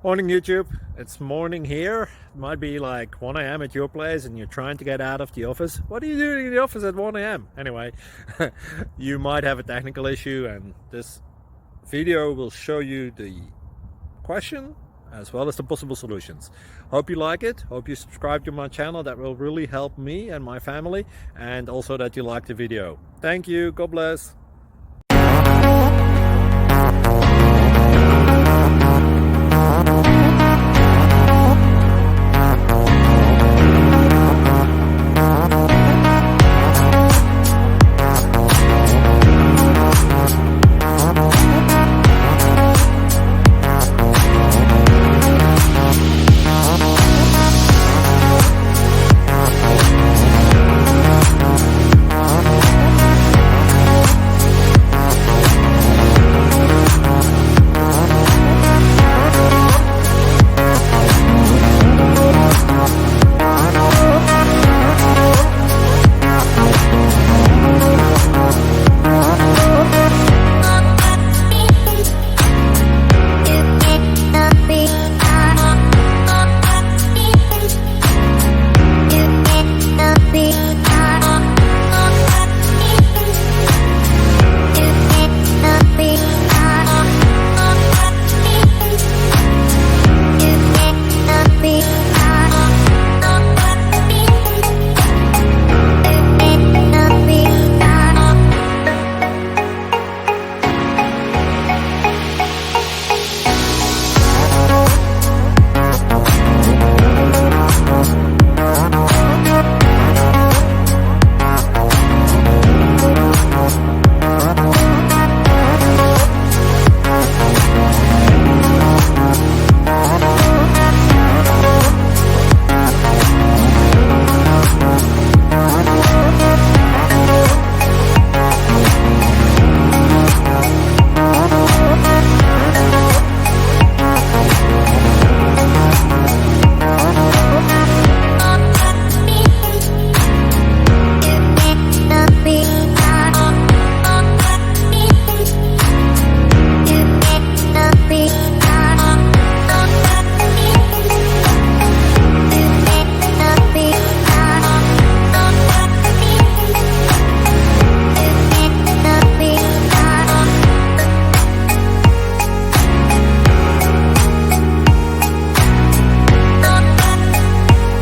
Morning YouTube, it's morning here. It might be like 1 a.m. at your place and you're trying to get out of the office. What are you doing in the office at 1 a.m.? Anyway, you might have a technical issue and this video will show you the question as well as the possible solutions. Hope you like it, hope you subscribe to my channel. That will really help me and my family, and also that you like the video. Thank you, God bless.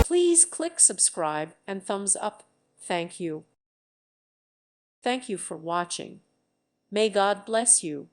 Please click subscribe and thumbs up. Thank you. Thank you for watching. May God bless you.